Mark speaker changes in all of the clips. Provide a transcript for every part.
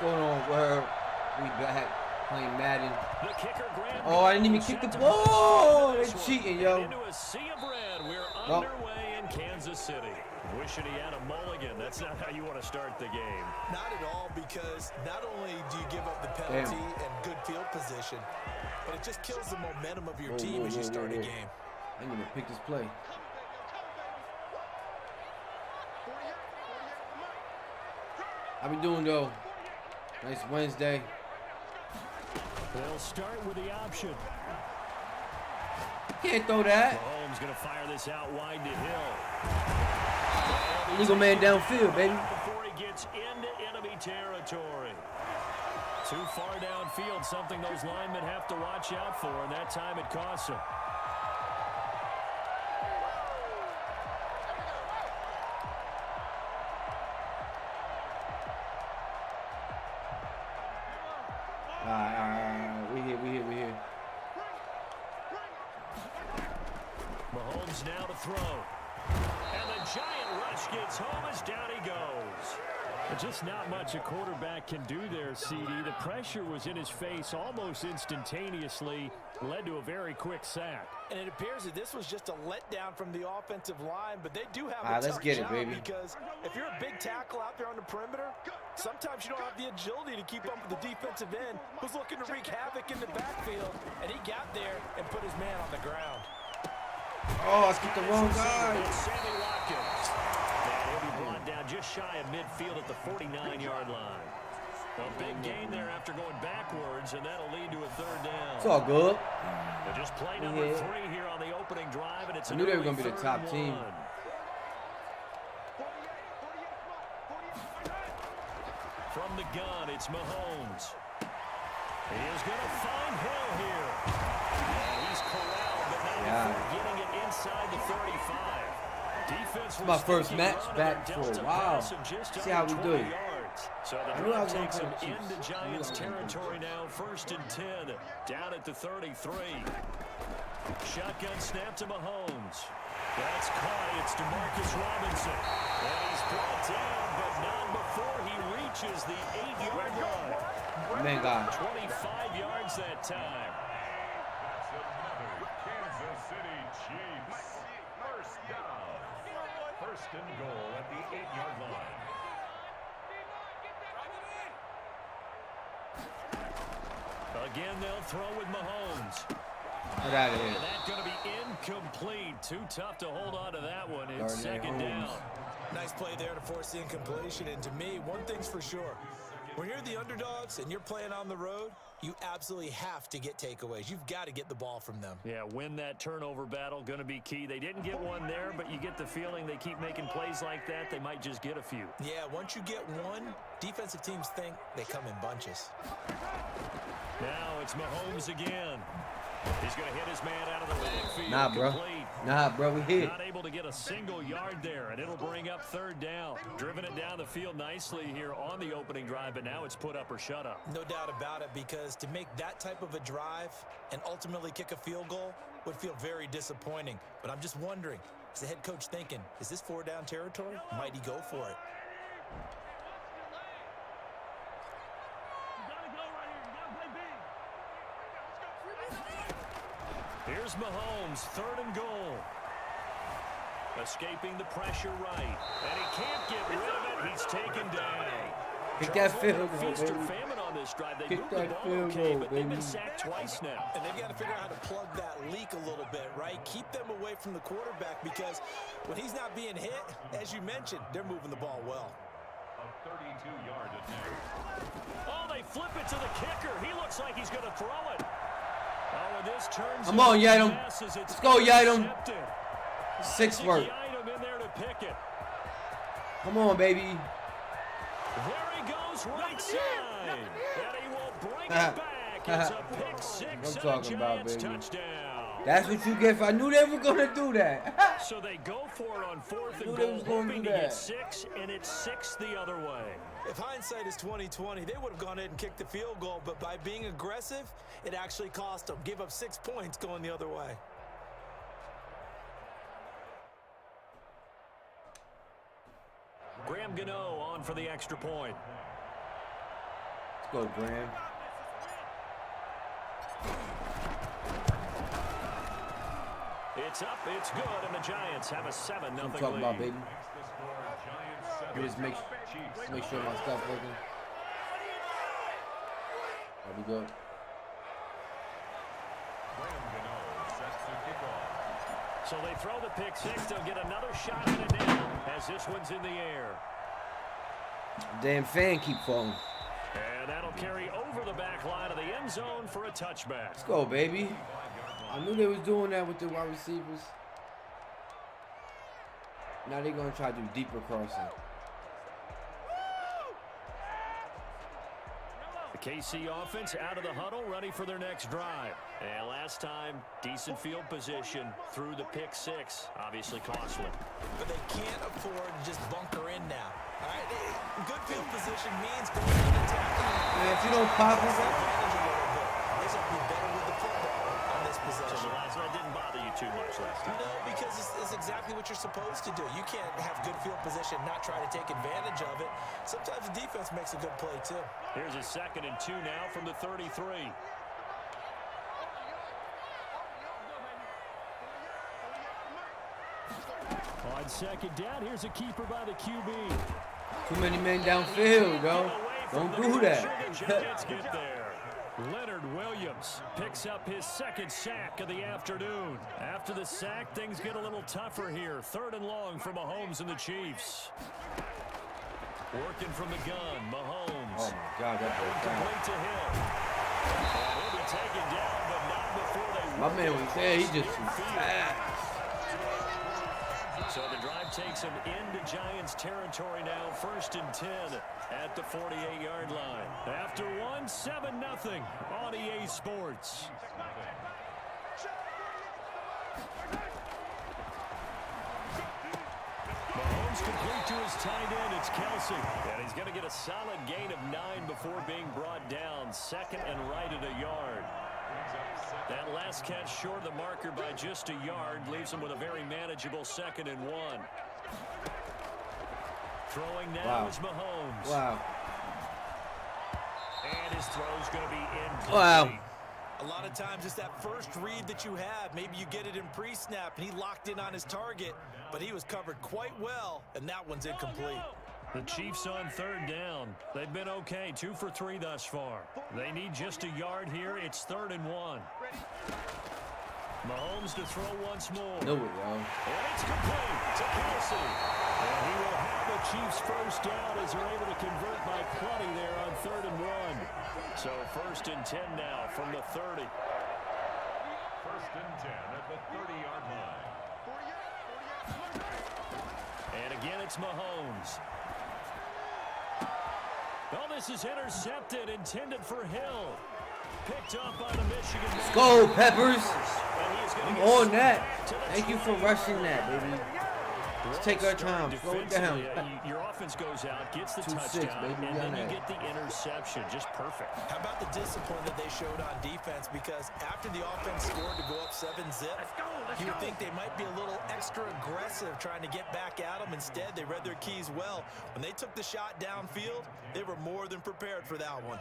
Speaker 1: going on, where we back playing Madden.
Speaker 2: The kicker,
Speaker 1: oh, I didn't even kick the ball. They're cheating, yo.
Speaker 2: Into a sea of red. We're underway in Kansas City. Wishing he had a mulligan. That's not how you want to start the game.
Speaker 3: Not at all, because not only do you give up the penalty and good field position, but it just kills the momentum of your team as you start a game.
Speaker 1: I didn't even pick this play. How we doing, though? Nice Wednesday.
Speaker 2: They'll start with the option.
Speaker 1: Can't throw that.
Speaker 2: Mahomes going to fire this out wide to Hill.
Speaker 1: Legal man downfield, baby.
Speaker 2: Before he gets into enemy territory. Too far downfield, something those linemen have to watch out for, and that time it costs them.
Speaker 1: We here.
Speaker 2: Mahomes now to throw. And the giant rush gets home as down he goes. Just not much a quarterback can do there, CD. The pressure was in his face almost instantaneously, led to a very quick sack.
Speaker 3: And it appears that this was just a letdown from the offensive line, but they do have a
Speaker 1: let's
Speaker 3: tough
Speaker 1: get it,
Speaker 3: job,
Speaker 1: baby.
Speaker 3: because if you're a big tackle out there on the perimeter, sometimes you don't have the agility to keep up with the defensive end who's looking to wreak havoc in the backfield, and he got there and put his man on the ground.
Speaker 1: Oh, I skipped the wrong guy.
Speaker 2: Sammy Watkins. And he'll be brought down just shy of midfield at the 49-yard line. A big gain there after going backwards, and that'll lead to a third down.
Speaker 1: It's all good.
Speaker 2: They're just play number 3 here on the opening drive, and it's
Speaker 1: I knew they were going to be the top team.
Speaker 2: From the gun, it's Mahomes. He is going to find Hill here. And he's corralled, but not before getting it inside the 35. Defense
Speaker 1: it's my first match back for a while. See how we do.
Speaker 2: So the drive takes him into Giants territory now. 1st and 10, down at the 33. Shotgun snap to Mahomes. That's caught. It's DeMarcus Robinson. And he's brought down, but not before he reaches the 8-yard line.
Speaker 1: Man, God.
Speaker 2: 25 yards that time.
Speaker 4: Kansas City Chiefs. First down. 1st and goal at the 8-yard line.
Speaker 2: Again, they'll throw with Mahomes.
Speaker 1: Get out of here.
Speaker 2: And that's going to be incomplete. Too tough to hold on to that one. It's second down.
Speaker 3: Nice play there to force the incompletion. And to me, one thing's for sure. When you're the underdogs and you're playing on the road, you absolutely have to get takeaways. You've got to get the ball from them.
Speaker 2: Yeah, win that turnover battle, going to be key. They didn't get one there, but you get the feeling they keep making plays like that, they might just get a few.
Speaker 3: Yeah, once you get one, defensive teams think they come in bunches.
Speaker 2: Now it's Mahomes again. He's going to hit his man out of the backfield.
Speaker 1: Nah, bro. Nah, bro, we hit.
Speaker 2: Not able to get a single yard there, and it'll bring up 3rd down. Driven it down the field nicely here on the opening drive, but now it's put up or shut up.
Speaker 3: No doubt about it, because to make that type of a drive and ultimately kick a field goal would feel very disappointing. But I'm just wondering, is the head coach thinking, is this 4-down territory? Might he go for it?
Speaker 2: Here's Mahomes, 3rd and goal. Escaping the pressure right. And he can't get rid of it. He's taken down.
Speaker 1: Kick that field goal,
Speaker 2: Feast or
Speaker 1: baby.
Speaker 2: famine on this drive. They
Speaker 1: Kick
Speaker 2: moved the
Speaker 1: that
Speaker 2: ball
Speaker 1: field
Speaker 2: okay,
Speaker 1: goal,
Speaker 2: but they've been
Speaker 1: baby.
Speaker 2: sacked twice now.
Speaker 3: And they've got to figure out how to plug that leak a little bit, right? Keep them away from the quarterback, because when he's not being hit, as you mentioned, they're moving the ball well.
Speaker 4: A 32-yard attempt.
Speaker 2: Oh, they flip it to the kicker. He looks like he's going to throw it. Oh, and this turns
Speaker 1: Come on, Yadam. Let's go, Yadam. 6 work.
Speaker 2: Yadam in there to pick it.
Speaker 1: Come on, baby.
Speaker 2: There he goes, right side. And he will bring it back. It's a pick 6
Speaker 1: I'm talking
Speaker 2: and a
Speaker 1: about,
Speaker 2: Giants
Speaker 1: baby.
Speaker 2: touchdown.
Speaker 1: That's what you get for. I knew they were going to do that.
Speaker 2: So they go for it on 4th and
Speaker 1: Knew they
Speaker 2: goal,
Speaker 1: was gonna
Speaker 2: hoping
Speaker 1: do
Speaker 2: to get
Speaker 1: that.
Speaker 2: 6, and it's 6 the other way.
Speaker 3: If hindsight is 20/20, they would have gone ahead and kicked the field goal, but by being aggressive, it actually cost them. Give up 6 points going the other way.
Speaker 2: Graham Gano on for the extra point.
Speaker 1: Let's go, Graham.
Speaker 2: It's up, it's good, and the Giants have a 7-0 lead.
Speaker 1: I'm talking about, baby. Just make sure my stuff working. There we go.
Speaker 2: So they throw the pick six. They'll get another shot at it now as this one's in the air.
Speaker 1: Damn fan keep falling.
Speaker 2: And that'll carry over the back line of the end zone for a touchback.
Speaker 1: Let's go, baby. I knew they was doing that with the wide receivers. Now they're going to try to do deeper crossing.
Speaker 2: The KC offense out of the huddle, ready for their next drive. And last time, decent field position through the pick six. Obviously costly.
Speaker 3: But they can't afford to just bunker in now. All right, good field position means going to the tackle.
Speaker 1: Man, if you don't pop it,
Speaker 3: They should be better with the football on this possession.
Speaker 2: So the last one didn't bother you too much last time.
Speaker 3: No, because it's exactly what you're supposed to do. You can't have good field position, not try to take advantage of it. Sometimes the defense makes a good play, too.
Speaker 2: Here's a 2nd and 2 now from the 33. On 2nd down, here's a keeper by the QB.
Speaker 1: too many men downfield, yo. Don't do that.
Speaker 2: Giants get there. Leonard Williams picks up his 2nd sack of the afternoon. After the sack, things get a little tougher here. 3rd and long for Mahomes and the Chiefs. Working from the gun, Mahomes.
Speaker 1: Oh, my God. That was
Speaker 2: Complete to Hill. He'll be taken down, but not before they...
Speaker 1: my man was there. He just too fast.
Speaker 2: So the drive takes him into Giants territory now. 1st and 10 at the 48-yard line. After one, 7-0 on EA Sports. Mahomes complete to his tight end. It's Kelsey. And he's going to get a solid gain of 9 before being brought down. 2nd and right at a yard. That last catch short of the marker by just a yard leaves him with a very manageable 2nd and 1. Throwing now is Mahomes.
Speaker 1: Wow.
Speaker 2: And his throw's going to be incomplete.
Speaker 1: Wow.
Speaker 3: A lot of times it's that first read that you have. Maybe you get it in pre-snap, and he locked in on his target, but he was covered quite well, and that one's incomplete.
Speaker 2: The Chiefs on 3rd down. They've been okay, 2 for 3 thus far. They need just a yard here. It's 3rd and 1. Mahomes to throw once more.
Speaker 1: No, we go.
Speaker 2: And it's complete to Kelsey. And he will have the Chiefs 1st down as they're able to convert by plenty there on 3rd and 1. So 1st and 10 now from the 30.
Speaker 4: 1st and 10 at the 30-yard line.
Speaker 2: And again, it's Mahomes. Oh, this is intercepted, intended for Hill. Picked up by the Michigan.
Speaker 1: Let's go, Peppers. I'm on that. Thank you for rushing that, baby. Let's take our time. Slow it down.
Speaker 2: Your offense goes out, gets the
Speaker 1: 2-6,
Speaker 2: touchdown,
Speaker 1: baby.
Speaker 2: and then you get the interception. Just perfect.
Speaker 3: How about the discipline that they showed on defense? Because after the offense scored to go up 7-zip, you would think they might be a little extra aggressive trying to get back at them. Instead, they read their keys well. When they took the shot downfield, they were more than prepared for that one.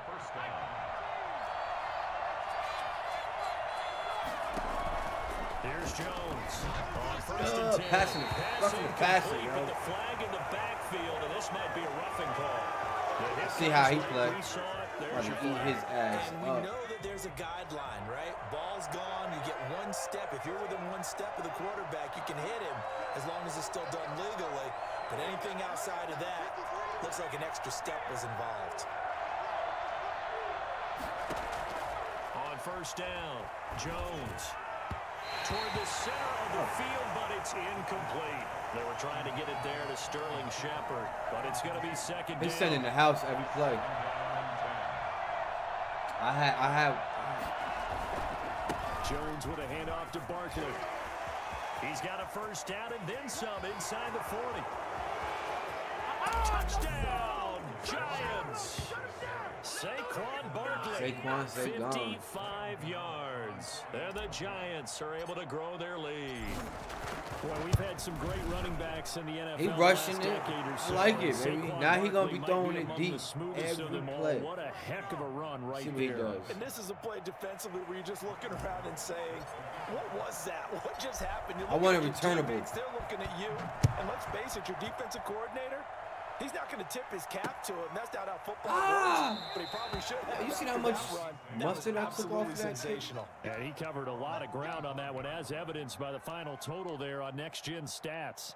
Speaker 4: First down.
Speaker 2: Here's Jones on 1st and 10.
Speaker 1: Passing
Speaker 2: Passing,
Speaker 1: yo.
Speaker 2: but the flag in the backfield, and this might be a roughing call.
Speaker 1: See how he played.
Speaker 2: There's your
Speaker 1: Eat his ass
Speaker 3: And we
Speaker 1: up.
Speaker 3: know that there's a guideline, right? Ball's gone, you get one step. If you're within one step of the quarterback, you can hit him as long as it's still done legally. But anything outside of that, looks like an extra step was involved.
Speaker 2: On 1st down, Jones toward the center of the field, but it's incomplete. They were trying to get it there to Sterling Shepard, but it's going to be 2nd
Speaker 1: They
Speaker 2: down.
Speaker 1: send in the house every play. I have.
Speaker 2: Jones with a handoff to Barkley. He's got a 1st down and then some inside the 40. Touchdown, Giants. Saquon Barkley,
Speaker 1: Saquon, stay gone.
Speaker 2: 55 yards. And the Giants are able to grow their lead. Boy, we've had some great running backs in the NFL.
Speaker 1: He rushing it.
Speaker 2: So.
Speaker 1: I like it, baby.
Speaker 2: Saquon
Speaker 1: now he gonna
Speaker 2: Barkley
Speaker 1: be throwing
Speaker 2: be
Speaker 1: it deep every play.
Speaker 2: What a heck of a run right
Speaker 1: See what he
Speaker 2: there.
Speaker 1: does.
Speaker 3: And this is a play defensively where you're just looking around and saying, what was that? What just happened?
Speaker 1: I want it returnable.
Speaker 3: They're looking at you. And let's face it, your defensive coordinator, he's not going to tip his cap to him. That's not how football works. But he probably should have.
Speaker 1: You see how much mustard I took off that
Speaker 3: sensational.
Speaker 2: Yeah, he covered a lot of ground on that one, as evidenced by the final total there on Next Gen Stats.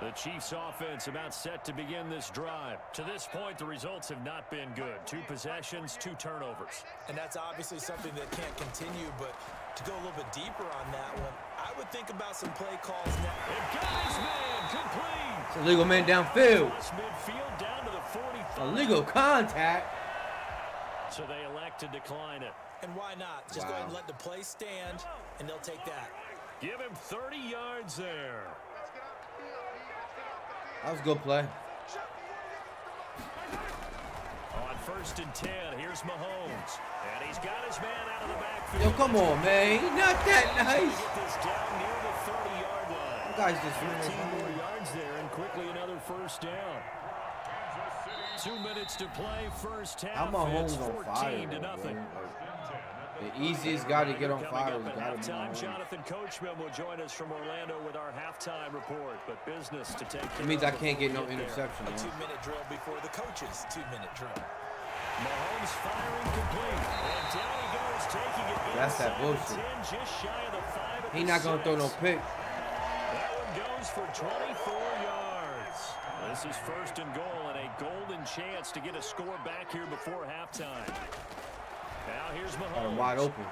Speaker 2: The Chiefs offense about set to begin this drive. To this point, the results have not been good. 2 possessions, 2 turnovers.
Speaker 3: And that's obviously something that can't continue, but to go a little bit deeper on that one, I would think about some play calls now.
Speaker 2: And got his man complete.
Speaker 1: It's illegal man downfield.
Speaker 2: Across midfield down to the 45.
Speaker 1: Illegal contact.
Speaker 2: So they elect to decline it.
Speaker 3: And why not? Just go ahead and let the play stand, and they'll take that.
Speaker 2: Give him 30 yards there.
Speaker 1: That was a good play.
Speaker 2: On 1st and 10, here's Mahomes. And he's got his man out of the backfield.
Speaker 1: Yo, come on, man. He's not that nice.
Speaker 2: Get this down near the 30-yard line.
Speaker 1: You guys just
Speaker 2: 15 more yards there, and quickly another 1st down. 2 minutes to play, first half.
Speaker 1: I'm
Speaker 2: It's
Speaker 1: Mahomes on
Speaker 2: 14
Speaker 1: fire.
Speaker 2: to nothing.
Speaker 1: The easiest guy to get on
Speaker 2: Coming
Speaker 1: fire
Speaker 2: up
Speaker 1: is
Speaker 2: at
Speaker 1: got to be
Speaker 2: halftime,
Speaker 1: Mahomes.
Speaker 2: Jonathan Coachman will join us from Orlando with our halftime report. But business to take care
Speaker 1: It means
Speaker 2: of
Speaker 1: I can't get no
Speaker 2: before we there.
Speaker 1: interception,
Speaker 3: A
Speaker 1: man.
Speaker 3: 2-minute drill before the coach's 2-minute drill.
Speaker 2: Mahomes firing complete. And down he goes, taking it
Speaker 1: That's that
Speaker 2: inside the
Speaker 1: bullshit.
Speaker 2: 10, just shy of the 5 at
Speaker 1: He
Speaker 2: the
Speaker 1: not gonna throw no
Speaker 2: 6.
Speaker 1: pick.
Speaker 2: That one goes for 24 yards. This is 1st and goal, and a golden chance to get a score back here before halftime. Now here's Mahomes.
Speaker 1: Wide open.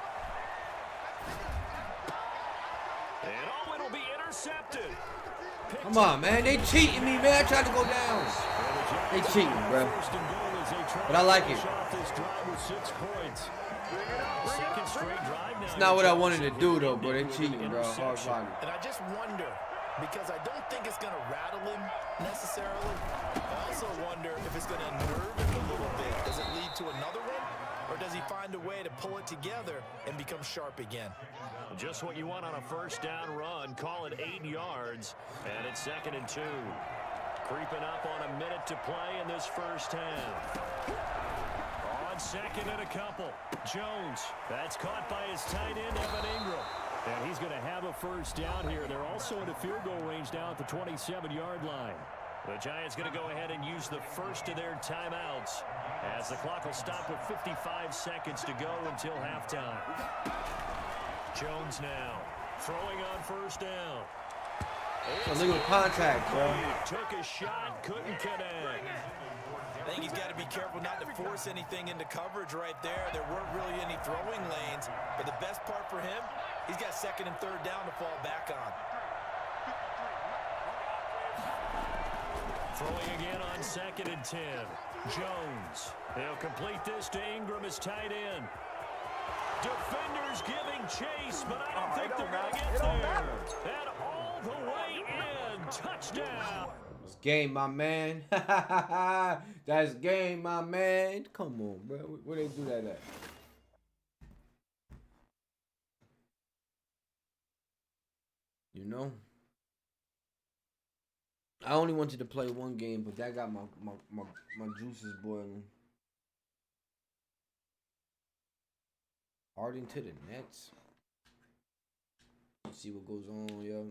Speaker 2: And oh, it'll be intercepted.
Speaker 1: Come on, man. They cheating me, man. I tried to go down. They cheating, bro. But I like it. It's not what I wanted to do, though, bro. They cheating, bro. Hard body.
Speaker 3: And I just wonder, because I don't think it's going to rattle him necessarily. I also wonder if it's going to nerve him a little bit. Does it lead to another one? Or does he find a way to pull it together and become sharp again?
Speaker 2: Just what you want on a 1st down run. Call it 8 yards. And it's 2nd and 2. Creeping up on a minute to play in this 1st half. On 2nd and a couple. Jones. That's caught by his tight end, Evan Ingram. And he's going to have a 1st down here. They're also in a field goal range down at the 27-yard line. The Giants going to go ahead and use the first of their timeouts as the clock will stop with 55 seconds to go until halftime. Jones now throwing on 1st down.
Speaker 1: Illegal contact, bro.
Speaker 2: Took a shot, couldn't connect.
Speaker 3: I think he's got to be careful not to force anything into coverage right there. There weren't really any throwing lanes, but the best part for him, he's got 2nd and 3rd down to fall back on.
Speaker 2: Throwing again on 2nd and 10. Jones. They'll complete this to Ingram as tight end. Defenders giving chase, but I don't think they're going to get there. And all the way in. Touchdown.
Speaker 1: It's game, my man. That's game, my man. Come on, bro. Where they do that at? You know? I only wanted to play one game, but that got my juices boiling. Harden to the Nets. Let's see what goes on, yo.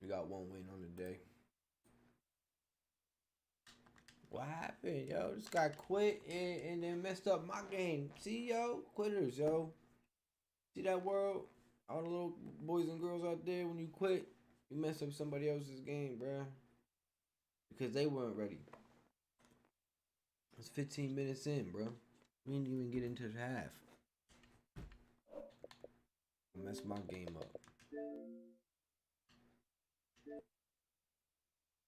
Speaker 1: We got one win on the day. What happened, yo? This guy quit and then messed up my game. See, yo? Quitters, yo. See that world? All the little boys and girls out there, when you quit, you mess up somebody else's game, bruh. Because they weren't ready. It's 15 minutes in, bro. We didn't even get into the half. I messed my game up.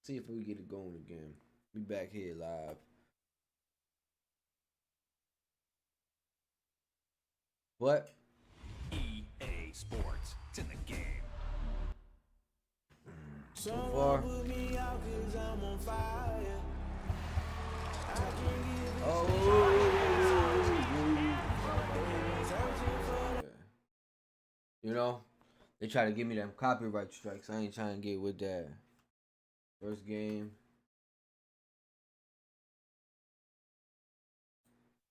Speaker 1: See if we get it going again. We back here live. What?
Speaker 5: EA Sports. It's in the game.
Speaker 1: So far, You know, they try to give me them copyright strikes. I ain't trying to get with that. First game.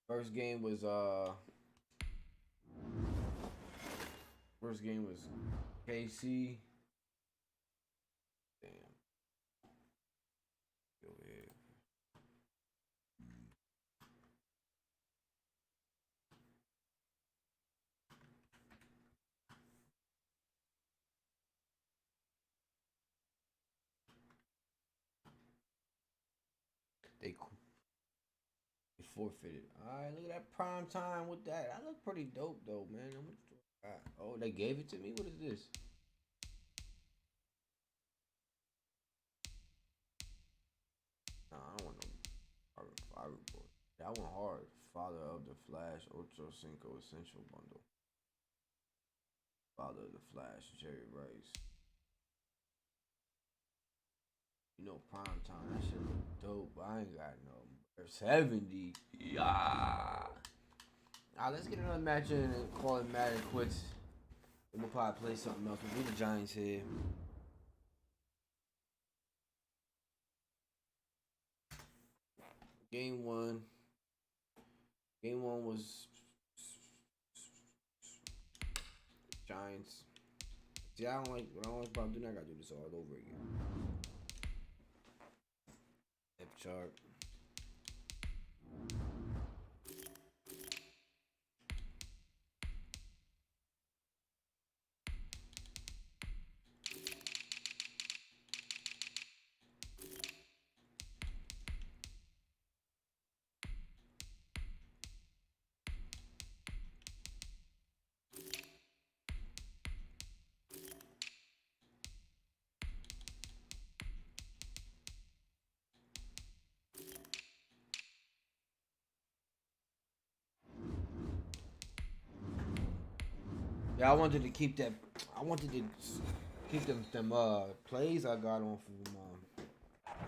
Speaker 1: First game was KC. Damn. Go ahead. They forfeited. Alright, look at that prime time with that. I look pretty dope though, man. Oh, they gave it to me? What is this? Nah, I don't want no fire report. That one hard. Father of the Flash Ultra Cinco Essential Bundle. Father of the Flash, Jerry Rice. You know, prime time. That shit look dope. I ain't got no 70. Yeah. Alright, let's get another match in and call it Madden quits. And we'll probably play something else. We'll do the Giants here. Game one. Game one was Giants. See, I don't like about doing. I gotta do this all over again. Depth chart. Yeah, I wanted to keep that. I wanted to keep them plays I got on from.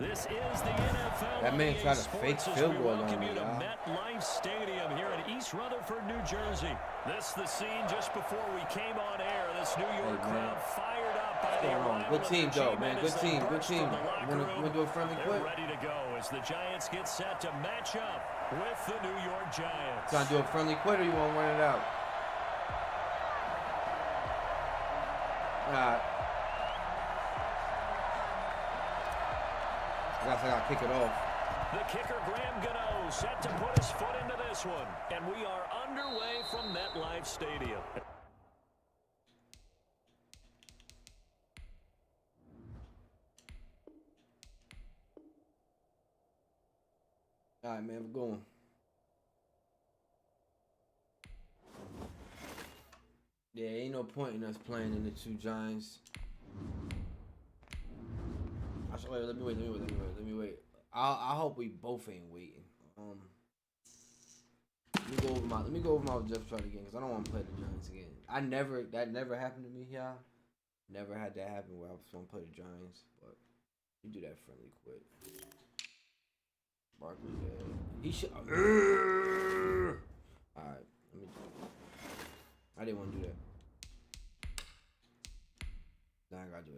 Speaker 2: This is the NFL.
Speaker 1: That man tried to fake field goal on me.
Speaker 2: MetLife Stadium here in East Rutherford, New Jersey. This is the scene just before we came on air. This New York crowd fired up by the arrival.
Speaker 1: Good team, though, man. Good team. Good team. We'll do a friendly quick.
Speaker 2: Ready to go as the Giants get set to match up with the New York Giants.
Speaker 1: Trying to do a friendly quit, or you want to run it out? Alright. I gotta kick it off.
Speaker 2: The kicker, Graham Gano, set to put his foot into this one. And we are underway from MetLife Stadium.
Speaker 1: Alright, man, we're going. Yeah, ain't no point in us playing in the two Giants. Wait, let me wait. I hope we both ain't waiting. Let me go over my depth chart again, because I don't want to play the Giants again. That never happened to me, y'all. Never had that happen where I was going to play the Giants, but you do that friendly quit. Barkley, yeah. He should. Alright, let me do it. I didn't want to do that. Now I gotta do it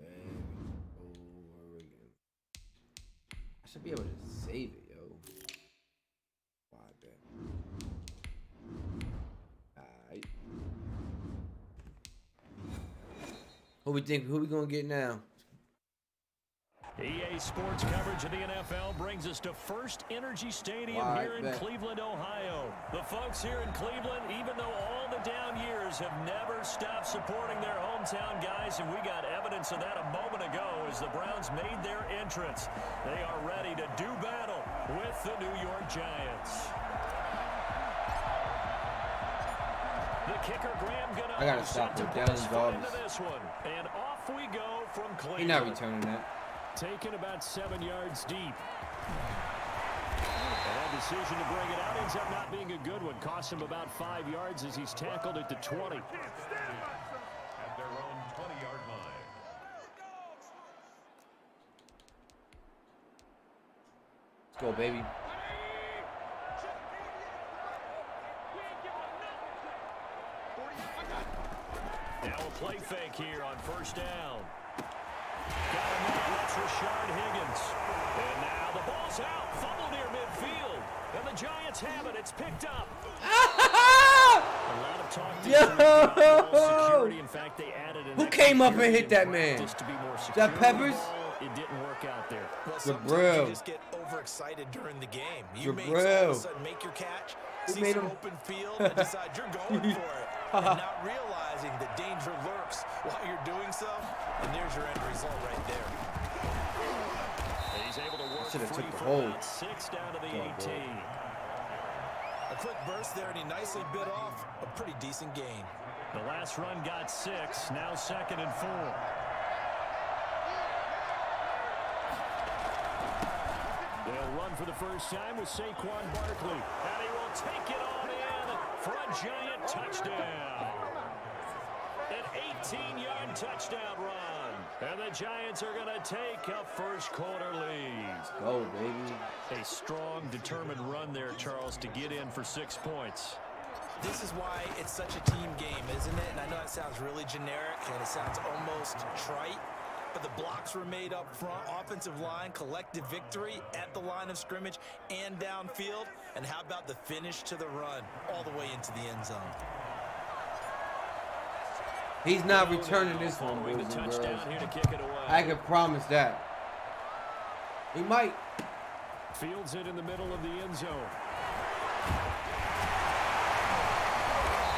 Speaker 1: over again. I should be able to save it, yo. Why that? Alright. Who we gonna get now?
Speaker 2: EA Sports coverage of the NFL brings us to First Energy Stadium here in Cleveland, Ohio. The folks here in Cleveland, even though all the down years, have never stopped supporting their hometown guys, and we got evidence of that a moment ago as the Browns made their entrance. They are ready to do battle with the New York Giants. The kicker, Graham Gano,
Speaker 1: I gotta stop the down dogs.
Speaker 2: This one, and off we go from Cleveland.
Speaker 1: He's not returning that.
Speaker 2: Taken about 7 yards deep. And that decision to bring it out ends up not being a good one. Cost him about 5 yards as he's tackled at the 20.
Speaker 4: At their own 20-yard line.
Speaker 1: Go, baby.
Speaker 2: Now a play fake here on first down. Got him there. That's Rashard Higgins. And now the ball's out. Fumble near midfield. And the Giants have it. It's picked up. A lot of talk this week about ball security. In fact, they added an
Speaker 1: Who came up and hit that man?
Speaker 2: just to be more
Speaker 1: Is
Speaker 2: secure.
Speaker 1: that Peppers?
Speaker 2: It didn't work out there.
Speaker 3: Well, sometimes
Speaker 1: Jabril.
Speaker 3: you just get overexcited during the game. You may all
Speaker 1: Jabril.
Speaker 3: of a sudden make your catch,
Speaker 1: Who
Speaker 3: see
Speaker 1: made
Speaker 3: some
Speaker 1: him?
Speaker 3: open field, and decide you're going for it. And not realizing the danger lurks while you're doing so. And there's your end result right there.
Speaker 2: He's able to work
Speaker 1: Should have
Speaker 2: free
Speaker 1: took the
Speaker 2: for
Speaker 1: hold.
Speaker 2: about 6 down to the
Speaker 1: Oh,
Speaker 2: 18.
Speaker 3: A quick burst there, and he nicely bit off a pretty decent gain.
Speaker 2: The last run got 6. Now 2nd and 4. They'll run for the first time with Saquon Barkley. And he will take it on in for a Giant touchdown. An 18-yard touchdown run. And the Giants are going to take a first quarter lead.
Speaker 1: Go, baby.
Speaker 2: A strong, determined run there, Charles, to get in for 6 points.
Speaker 3: This is why it's such a team game, isn't it? And I know it sounds really generic, and it sounds almost trite. But the blocks were made up front, offensive line, collective victory at the line of scrimmage and downfield. And how about the finish to the run all the way into the end zone?
Speaker 1: He's not returning this one,
Speaker 2: Following
Speaker 1: boys
Speaker 2: the
Speaker 1: and girls.
Speaker 2: touchdown here to kick it away.
Speaker 1: I can promise that. He might.
Speaker 2: Fields it in the middle of the end zone.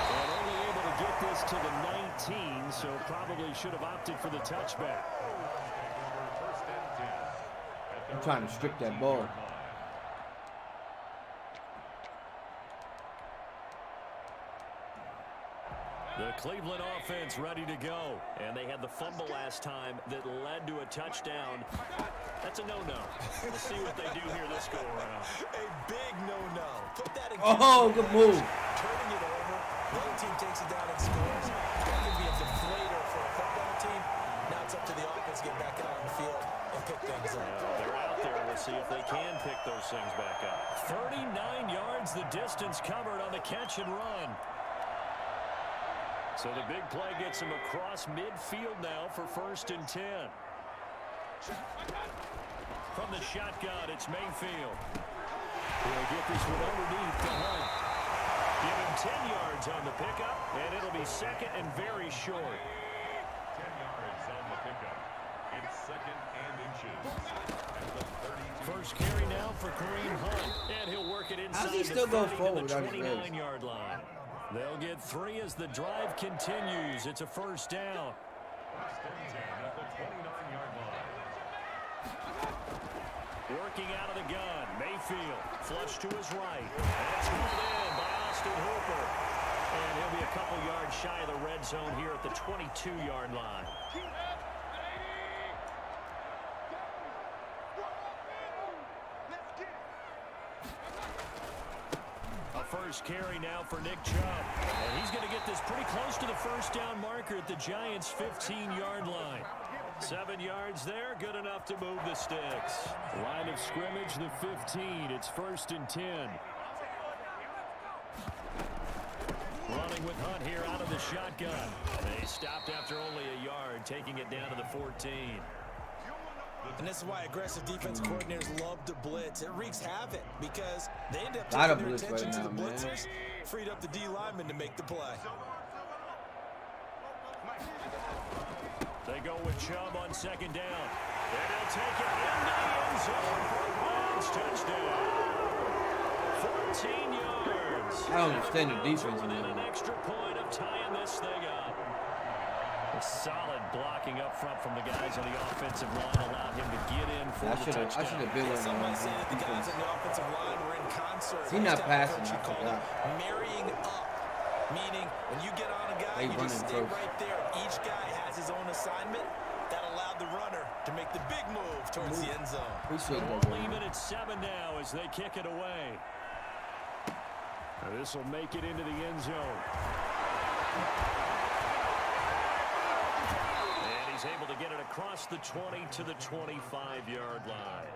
Speaker 2: And only able to get this to the 19, so probably should have opted for the touchback.
Speaker 1: I'm trying to strip that ball.
Speaker 2: The Cleveland offense ready to go. And they had the fumble last time that led to a touchdown. That's a no-no. We'll see what they do here this go-around.
Speaker 3: A big no-no. Put that in.
Speaker 1: Oh, good move.
Speaker 3: Turning it over. The other team takes it down and scores. That could be a deflator for a football team. Now it's up to the offense to get back out on the field and pick things up.
Speaker 2: They're out there. We'll see if they can pick those things back up. 39 yards the distance covered on the catch and run. So the big play gets him across midfield now for 1st and 10. From the shotgun, it's Mayfield. He'll get this one underneath to Hunt. Give him 10 yards on the pickup, and it'll be 2nd and very short.
Speaker 4: 10 yards on the pickup. It's 2nd and inches. At the 32.
Speaker 2: First carry now for Kareem Hunt, and he'll work it inside
Speaker 1: How's he
Speaker 2: the
Speaker 1: still go
Speaker 2: 30
Speaker 1: forward
Speaker 2: to
Speaker 1: on
Speaker 2: the
Speaker 1: his legs?
Speaker 2: 29-yard line. They'll get 3 as the drive continues. It's a first down.
Speaker 4: 1st and 10 at the 29-yard line.
Speaker 2: Working out of the gun, Mayfield, flush to his right. That's pulled in by Austin Hooper. And he'll be a couple yards shy of the red zone here at the 22-yard line. First carry now for Nick Chubb. And he's going to get this pretty close to the first down marker at the Giants' 15-yard line. 7 yards there, good enough to move the sticks. Line of scrimmage, the 15. It's 1st and 10. Running with Hunt here out of the shotgun. They stopped after only a yard, taking it down to the 14.
Speaker 3: And this is why aggressive defense coordinators love to blitz. It wreaks havoc because they end up
Speaker 1: Lot of
Speaker 3: taking their
Speaker 1: blitz
Speaker 3: attention
Speaker 1: right
Speaker 3: to the
Speaker 1: now, man.
Speaker 3: blitzers, freed up the D lineman to make the play.
Speaker 2: They go with Chubb on 2nd down. And they'll take it into the end zone for a Browns touchdown. 14 yards.
Speaker 1: I don't understand the defense
Speaker 2: Within
Speaker 1: anymore.
Speaker 2: an extra point of tying this thing up. A solid blocking up front from the guys on the offensive line allowed him to get in for the
Speaker 1: I should
Speaker 2: touchdown.
Speaker 1: have been on
Speaker 3: Some might say that the guys
Speaker 1: defense.
Speaker 3: on the offensive line were in concert.
Speaker 1: He not
Speaker 3: Used to have a
Speaker 1: passing,
Speaker 3: coach who
Speaker 1: I
Speaker 3: called
Speaker 1: forgot.
Speaker 3: it marrying up, meaning when you get on a guy,
Speaker 1: They
Speaker 3: you just
Speaker 1: running
Speaker 3: stay
Speaker 1: close.
Speaker 3: right there. Each guy has his own assignment. That allowed the runner to make the big move towards the end zone.
Speaker 1: Appreciate that,
Speaker 2: Only
Speaker 1: bro.
Speaker 2: even at 7 now as they kick it away. This will make it into the end zone. And he's able to get it across the 20 to the 25-yard line.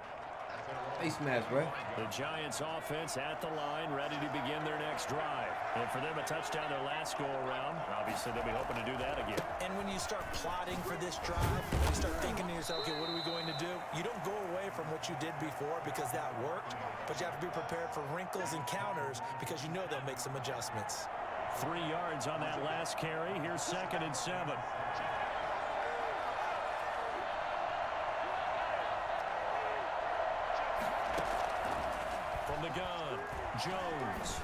Speaker 1: Face mask, bro.
Speaker 2: The Giants offense at the line, ready to begin their next drive. And for them, a touchdown their last go-around. Obviously, they'll be hoping to do that again.
Speaker 3: And when you start plotting for this drive, you start thinking to yourself, okay, what are we going to do? You don't go away from what you did before because that worked, but you have to be prepared for wrinkles and counters because you know they'll make some adjustments.
Speaker 2: 3 yards on that last carry. Here's 2nd and 7. From the gun, Jones.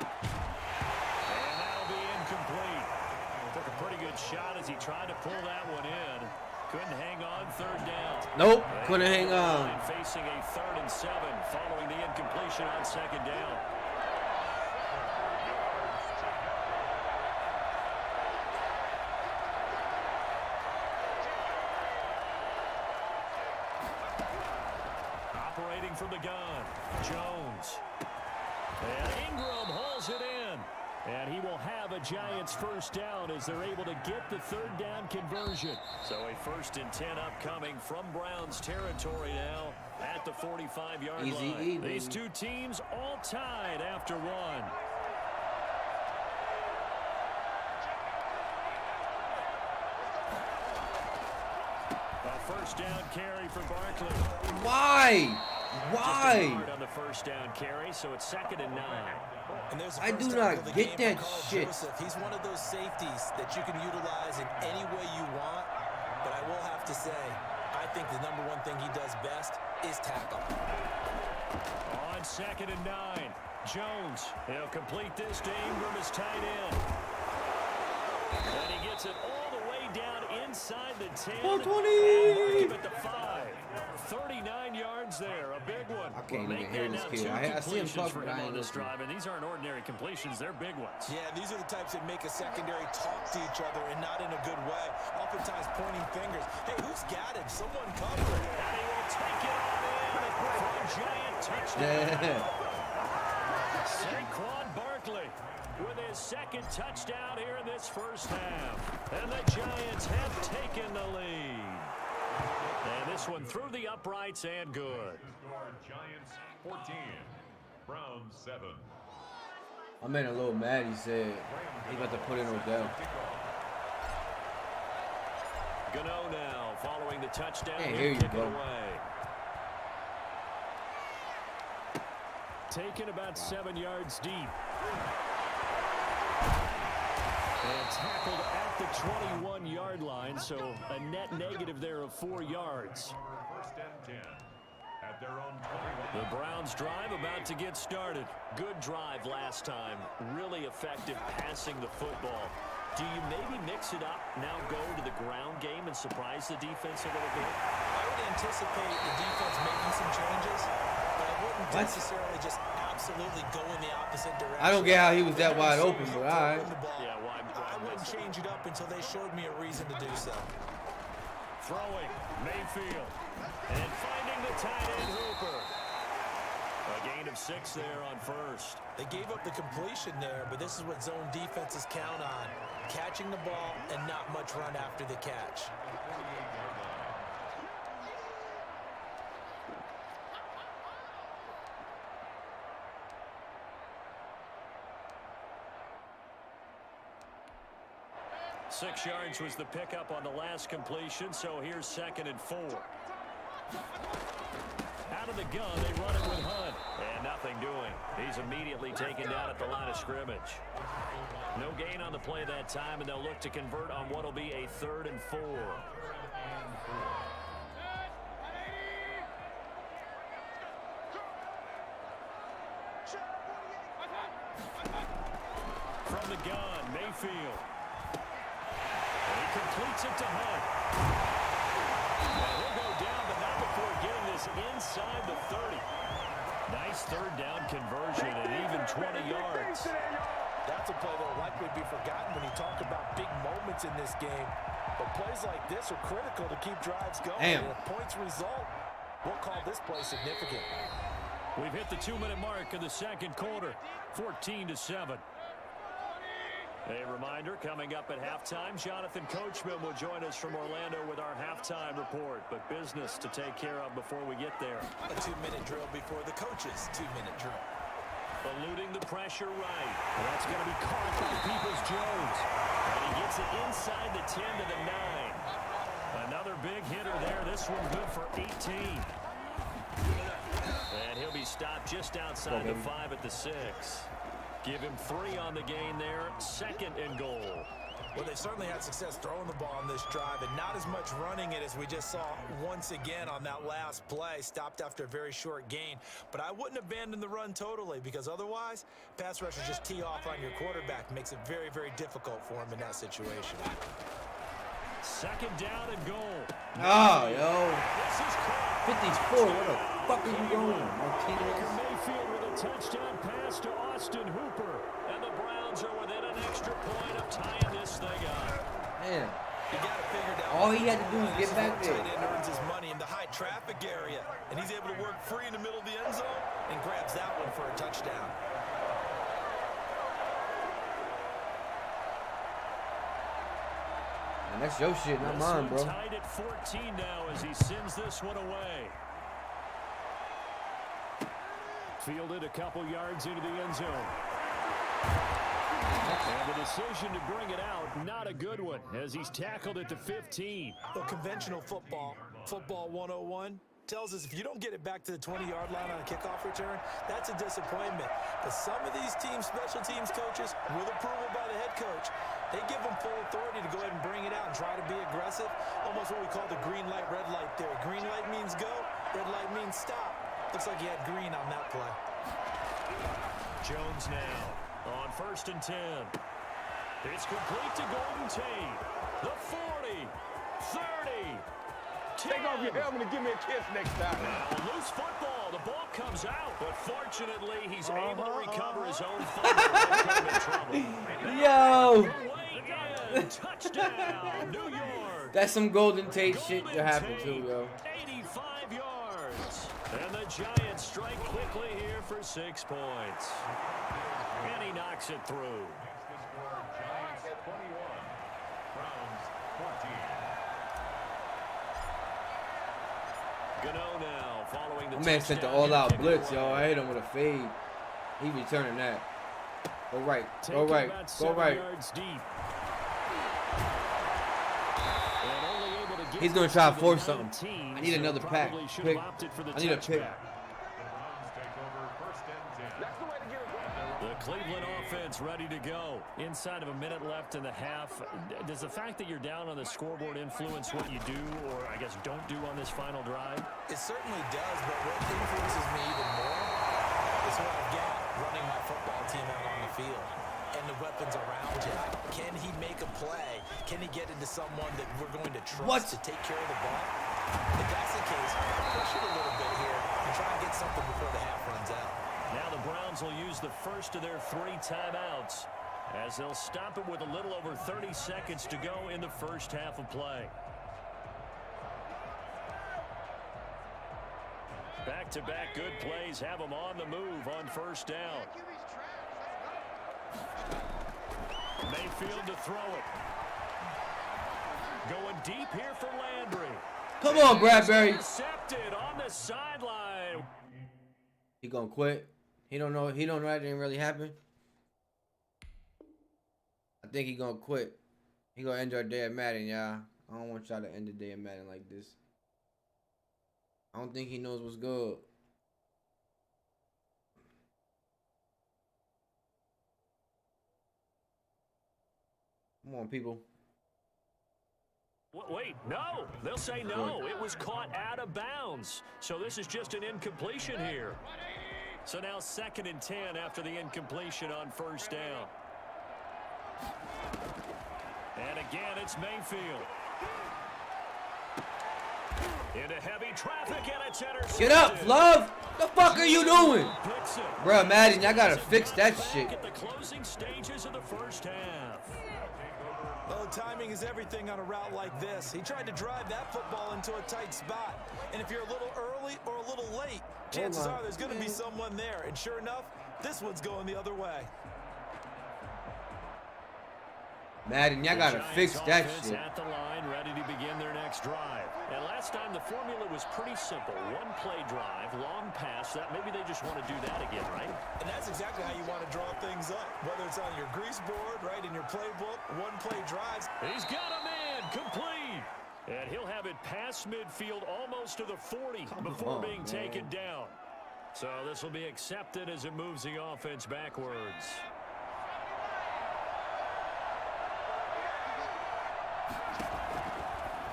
Speaker 2: And that'll be incomplete. Took a pretty good shot as he tried to pull that one in. Couldn't hang on 3rd down.
Speaker 1: Nope, couldn't hang on.
Speaker 2: Facing a 3rd and 7 following the incompletion on 2nd down. Operating from the gun, Jones. And Ingram hauls it in. And he will have a Giants 1st down as they're able to get the 3rd down conversion. So a 1st and 10 upcoming from Browns territory now at the 45-yard line. These two teams all tied after 1. A 1st down carry for Barkley.
Speaker 1: Why? Why?
Speaker 2: On the 1st down carry, so it's 2nd and 9.
Speaker 3: And
Speaker 1: I do not get that shit.
Speaker 3: Joseph. He's one of those safeties that you can utilize in any way you want. But I will have to say, I think the number one thing he does best is tackle.
Speaker 2: On 2nd and 9, Jones. He'll complete this to Ingram as tight end. And he gets it all the way down inside the 10.
Speaker 1: 420.
Speaker 2: At the 5. 39 yards there, a big one.
Speaker 1: I can't even hear this kid. I see him talking, but I ain't
Speaker 2: on this
Speaker 1: listening.
Speaker 2: drive, and these aren't ordinary completions. They're big ones.
Speaker 3: Yeah, these are the types that make a secondary talk to each other and not in a good way. Oftentimes pointing fingers. Hey, who's got it? Someone cover it.
Speaker 2: And he will take it on in for a Giant touchdown. Saquon Barkley with his 2nd touchdown here in this 1st half. And the Giants have taken the lead. And this one through the uprights and good.
Speaker 4: Giants 14, Browns 7.
Speaker 1: I'm in a little mad. He said he got to put in Odell.
Speaker 2: Gunna now following the touchdown.
Speaker 1: Hey, here you go.
Speaker 2: Away. Taken about 7 yards deep. And tackled at the 21-yard line, so a net negative there of 4 yards.
Speaker 4: 1st and 10 at their own 21.
Speaker 2: The Browns drive about to get started. Good drive last time. Really effective passing the football. Do you maybe mix it up, now go to the ground game and surprise the defense a little bit?
Speaker 3: I would anticipate the defense making some changes, but I wouldn't necessarily just absolutely go in the opposite direction.
Speaker 1: I don't get how he was that wide open, but all right.
Speaker 2: Yeah, why
Speaker 3: I wouldn't change it up until they showed me a reason to do so.
Speaker 2: Throwing, Mayfield. And finding the tight end Hooper. A gain of 6 there on 1st.
Speaker 3: They gave up the completion there, but this is what zone defenses count on. Catching the ball and not much run after the catch.
Speaker 2: Six yards was the pickup on the last completion, so here's 2nd and 4. Out of the gun, they run it with Hunt. And nothing doing. He's immediately taken down at the line of scrimmage. No gain on the play that time, and they'll look to convert on what will be a 3rd and 4. From the gun, Mayfield. And he completes it to Hunt. And he'll go down, but not before getting this inside the 30. Nice 3rd down conversion at even 20 yards.
Speaker 3: That's a play that will likely be forgotten when you talk about big moments in this game. But plays like this are critical to keep drives going.
Speaker 1: Damn.
Speaker 3: And if points result, we'll call this play significant.
Speaker 2: We've hit the 2-minute mark in the 2nd quarter. 14-7. A reminder, coming up at halftime, Jonathan Coachman will join us from Orlando with our halftime report. But business to take care of before we get there.
Speaker 3: A 2-minute drill before the coach's 2-minute drill.
Speaker 2: Eluding the pressure right. And that's going to be caught by Peoples-Jones. And he gets it inside the 10 to the 9. Another big hitter there. This one good for 18. And he'll be stopped just outside the 5 at the 6. Give him 3 on the gain there. 2nd and goal.
Speaker 3: Well, they certainly had success throwing the ball on this drive and not as much running it as we just saw once again on that last play. Stopped after a very short gain. But I wouldn't abandon the run totally because otherwise, pass rushers just tee off on your quarterback. Makes it very, very difficult for him in that situation.
Speaker 2: 2nd down and goal.
Speaker 1: Oh, yo. 54. Where the fuck are you going, Martinez?
Speaker 2: Mayfield with a touchdown pass to Austin Hooper. And the Browns are within an extra point of tying this thing up.
Speaker 1: Man.
Speaker 3: You got to figure it out.
Speaker 1: All he had to do was get back there.
Speaker 3: Tight end earns his money in the high traffic area. And he's able to work free in the middle of the end zone and grabs that one for a touchdown.
Speaker 1: And that's your shit, not mine, bro.
Speaker 2: Tied at 14 now as he sends this one away. Fielded a couple yards into the end zone. And the decision to bring it out, not a good one, as he's tackled at the 15.
Speaker 3: Well, conventional football 101, tells us if you don't get it back to the 20-yard line on a kickoff return, that's a disappointment. But some of these teams, special teams coaches, with approval by the head coach, they give them full authority to go ahead and bring it out and try to be aggressive. Almost what we call the green light, red light theory. Green light means go, red light means stop. Looks like he had green on that play.
Speaker 2: Jones now on 1st and 10. It's complete to Golden Tate. The 40, 30, 10.
Speaker 5: Take off your helmet and give me a kiss next time.
Speaker 2: Now, loose football. The ball comes out, but fortunately, he's able to recover his own fumble.
Speaker 1: Yo!
Speaker 2: Touchdown, New York.
Speaker 1: That's some Golden Tate shit that happened too, yo.
Speaker 2: 85 yards. And the Giants strike quickly here for 6 points. And he knocks it through.
Speaker 4: Giants 21, Browns 14.
Speaker 2: Gano now following the
Speaker 1: My man sent the all-out blitz, yo. I hit him with a fade. He returning that. Go right. Go right. Go right. He's going to try to force something. I need another pack. Pick. I need a pick.
Speaker 2: The Cleveland offense ready to go. Inside of a minute left in the half. Does the fact that you're down on the scoreboard influence what you do, or I guess don't do on this final drive?
Speaker 3: It certainly does, but what influences me even more is what I've got running my football team out on the field and the weapons around you. Can he make a play? Can he get into someone that we're going to trust to take care of the ball? If that's the case, push it a little bit here and try and get something before the half runs out.
Speaker 2: Now the Browns will use the first of their 3 timeouts as they'll stop it with a little over 30 seconds to go in the first half of play. Back-to-back good plays have them on the move on 1st down. Mayfield to throw it. Going deep here for Landry.
Speaker 1: Come on, Bradbury.
Speaker 2: Intercepted on the sideline.
Speaker 1: He gonna quit. He don't know that didn't really happen. I think he gonna quit. He gonna end our day at Madden, y'all. I don't want y'all to end the day at Madden like this. I don't think he knows what's good. Come on, people.
Speaker 2: Wait, no. They'll say no. It was caught out of bounds. So this is just an incompletion here. So now 2nd and 10 after the incompletion on 1st down. And again, it's Mayfield. Into heavy traffic, and it's intercepted.
Speaker 1: Get up, Love! The fuck are you doing? Bruh, Madden, I gotta fix that shit.
Speaker 2: At the closing stages of the first half.
Speaker 3: Well, timing is everything on a route like this. He tried to drive that football into a tight spot. And if you're a little early or a little late, chances are there's going to be someone there. And sure enough, this one's going the other way.
Speaker 1: Madden, y'all gotta fix that shit.
Speaker 2: At the line, ready to begin their next drive. And last time the formula was pretty simple. One play drive, long pass. That maybe they just want to do that again, right?
Speaker 3: And that's exactly how you want to draw things up. Whether it's on your grease board, right, in your playbook, one play drives.
Speaker 2: He's got a man, complete. And he'll have it past midfield almost to the 40 before being taken down. So this will be accepted as it moves the offense backwards.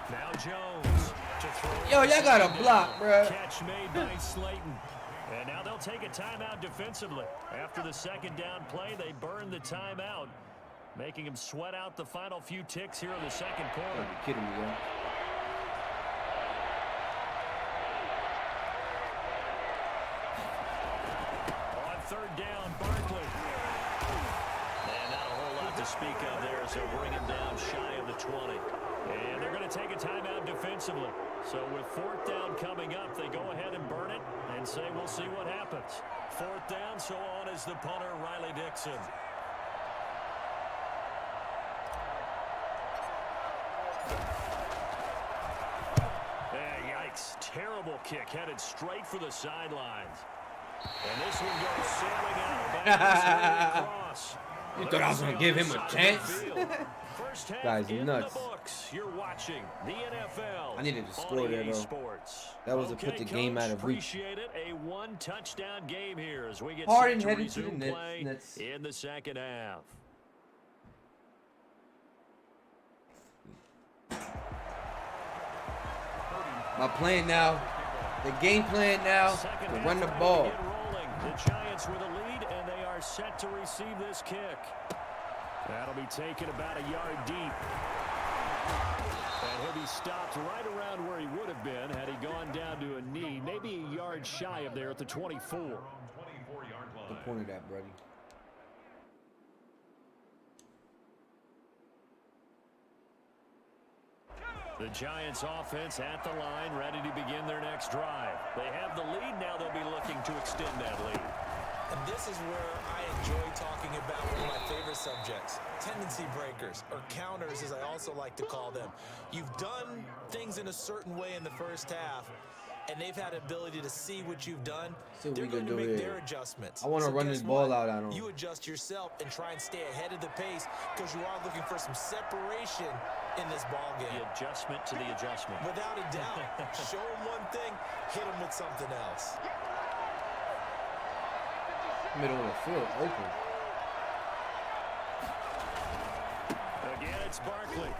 Speaker 2: Now Jones to throw.
Speaker 1: Yo, y'all got a block, bro.
Speaker 2: Catch made by Slayton. And now they'll take a timeout defensively. After the second down play, they burn the timeout, making him sweat out the final few ticks here in the second quarter.
Speaker 1: You're kidding me, bro.
Speaker 2: On third down, Barkley. And not a whole lot to speak of there as they'll bring him down shy of the 20. And they're going to take a timeout defensively. So with fourth down coming up, they go ahead and burn it and say we'll see what happens. Fourth down, so on is the punter, Riley Dixon. Yikes. Terrible kick headed straight for the sidelines. And this one goes sailing out. Back to Cross.
Speaker 1: You thought I was going to give him a chance?
Speaker 2: Guys,
Speaker 1: you're nuts.
Speaker 2: You're watching the NFL.
Speaker 1: I needed to score there, though.
Speaker 2: Sports.
Speaker 1: That was to put the game out of reach.
Speaker 2: Appreciate it. A one-touchdown game here as we get
Speaker 1: Harden
Speaker 2: set to
Speaker 1: headed to the
Speaker 2: resume play
Speaker 1: Nets.
Speaker 2: in the second half.
Speaker 1: My plan now, the game plan now, to run the ball.
Speaker 2: The Giants with a lead, and they are set to receive this kick. That'll be taken about a yard deep. And he'll be stopped right around where he would have been had he gone down to a knee, maybe a yard shy of there at the 24.
Speaker 1: The point of that, buddy.
Speaker 2: The Giants offense at the line, ready to begin their next drive. They have the lead, now they'll be looking to extend that lead.
Speaker 3: And this is where I enjoy talking about one of my favorite subjects, tendency breakers, or counters as I also like to call them. You've done things in a certain way in the first half, and they've had ability to see what you've done. They're going to make their adjustments.
Speaker 1: I want to run this ball out on them.
Speaker 3: You adjust yourself and try and stay ahead of the pace because you are looking for some separation in this ball game.
Speaker 2: The adjustment to the adjustment.
Speaker 3: Without a doubt. Show them one thing, hit them with something else.
Speaker 1: Middle of the field, open.
Speaker 2: Again, it's Barkley.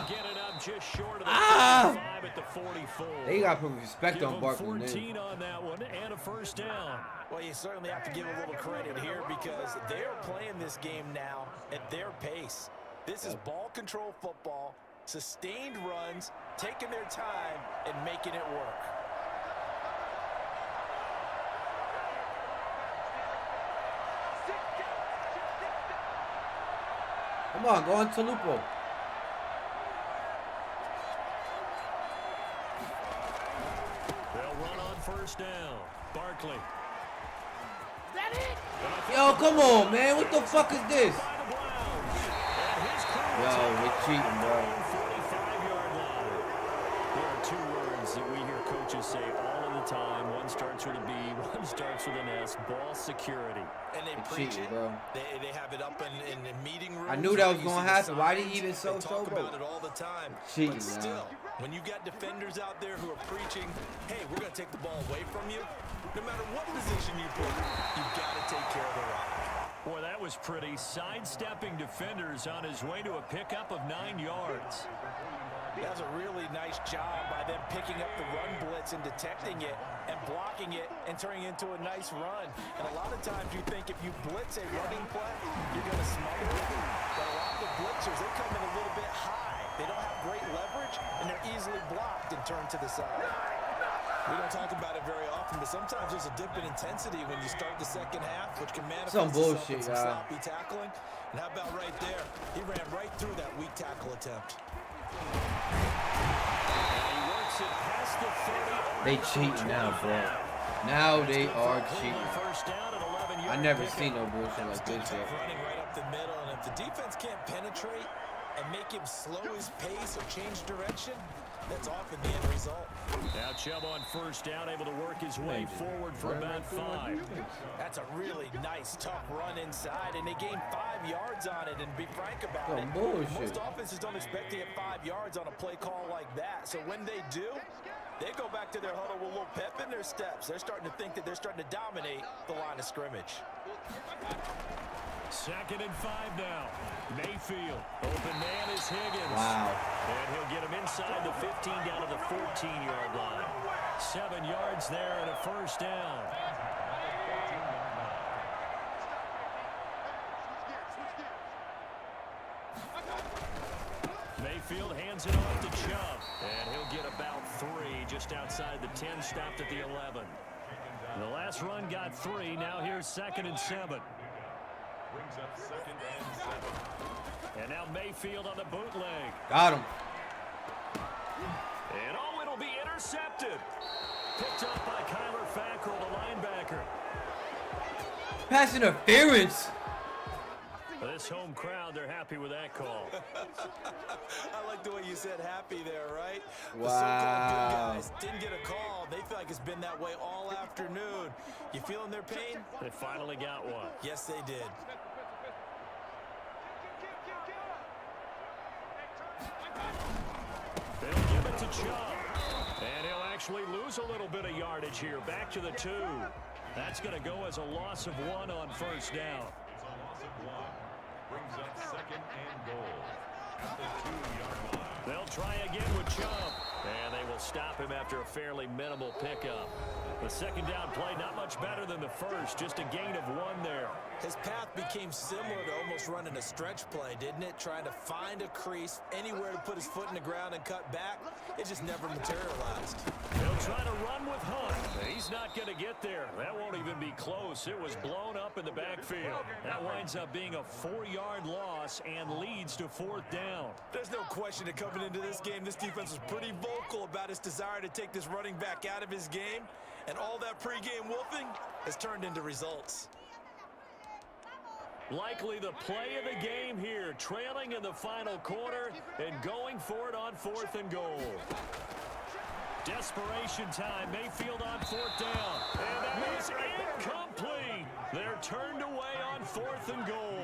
Speaker 2: Getting up just short of the 45 at the 44.
Speaker 1: They got to put respect
Speaker 2: Give
Speaker 1: on Barkley.
Speaker 2: 14 on that one and a first down.
Speaker 3: Well, you certainly have to give a little credit here because they're playing this game now at their pace. This is ball control football, sustained runs, taking their time and making it work.
Speaker 1: Come on, go on to Lupo.
Speaker 2: They'll run on first down. Barkley.
Speaker 1: Yo, come on, man. What the fuck is this? Yo, we're cheating, bro.
Speaker 2: 45-yard line. There are two words that we hear coaches say all of the time. One starts with a B, one starts with an S. Ball security.
Speaker 3: And they preach
Speaker 1: cheating,
Speaker 3: it.
Speaker 1: bro.
Speaker 3: They have it up in the meeting rooms.
Speaker 1: I knew that was going to happen. Why did he even so
Speaker 3: talk
Speaker 1: bro?
Speaker 3: about it all the time.
Speaker 1: Cheating,
Speaker 3: but still, when you got defenders out there who are preaching, hey, we're going to take the ball away from you, no matter what position you put, you've got to take care of the rock.
Speaker 2: Boy, that was pretty. Sidestepping defenders on his way to a pickup of 9 yards.
Speaker 3: That was a really nice job by them picking up the run blitz and detecting it and blocking it and turning it into a nice run. And a lot of times you think if you blitz a running play, you're going to smother it. But a lot of the blitzers, they come in a little bit high. They don't have great leverage, and they're easily blocked and turned to the side. We don't talk about it very often, but sometimes there's a dip in intensity when you start the second half, which can manifest itself in some sloppy tackling. And how about right there? He ran right through that weak tackle attempt.
Speaker 2: He works it past the 30.
Speaker 1: They cheating now, bro. Now they are cheating.
Speaker 2: First down at 11
Speaker 3: 2-yard
Speaker 1: I never
Speaker 3: pickup.
Speaker 1: seen no bullshit like
Speaker 3: Still
Speaker 1: this
Speaker 3: tough
Speaker 1: yet.
Speaker 3: running right up the middle, and if the defense can't penetrate and make him slow his pace or change direction, that's often the end result.
Speaker 2: Now Chubb on first down, able to work his way forward for about 5.
Speaker 3: That's a really nice, tough run inside, and they gained 5 yards on it. And be frank about it,
Speaker 1: bullshit.
Speaker 3: most offenses don't expect to get 5 yards on a play call like that. So when they do, they go back to their huddle with a little pep in their steps. They're starting to think that they're starting to dominate the line of scrimmage.
Speaker 2: 2nd and 5 now. Mayfield. Open man is Higgins.
Speaker 1: Wow.
Speaker 2: And he'll get him inside the 15 down to the 14-yard line. 7 yards there and a first down. Mayfield hands it off to Chubb. And he'll get about 3 just outside the 10, stopped at the 11. The last run got 3. Now here's 2nd and 7.
Speaker 4: Brings up 2nd and 7.
Speaker 2: And now Mayfield on the bootleg.
Speaker 1: Got him.
Speaker 2: And oh, it'll be intercepted. Picked up by Kyler Fackrell, the linebacker.
Speaker 1: Pass interference.
Speaker 2: This home crowd, they're happy with that call.
Speaker 3: I like the way you said happy there, right?
Speaker 1: Wow.
Speaker 3: The so-called good guys didn't get a call. They feel like it's been that way all afternoon. You feeling their pain?
Speaker 2: They finally got one.
Speaker 3: Yes, they did.
Speaker 2: They'll give it to Chubb. And he'll actually lose a little bit of yardage here. Back to the 2. That's going to go as a loss of 1 on first down.
Speaker 4: It's a loss of 1. Brings up 2nd and goal at the 2-yard line.
Speaker 2: They'll try again with Chubb. And they will stop him after a fairly minimal pickup. The 2nd down play, not much better than the first. Just a gain of 1 there.
Speaker 3: His path became similar to almost running a stretch play, didn't it? Trying to find a crease, anywhere to put his foot in the ground and cut back. It just never materialized.
Speaker 2: They'll try to run with Hunt. He's not going to get there. That won't even be close. It was blown up in the backfield. That winds up being a 4-yard loss and leads to 4th down.
Speaker 3: There's no question that coming into this game, this defense was pretty vocal about its desire to take this running back out of his game. And all that pregame wolfing has turned into results.
Speaker 2: Likely the play of the game here, trailing in the final quarter and going for it on 4th and goal. Desperation time, Mayfield on 4th down. And that is incomplete. They're turned away on 4th and goal.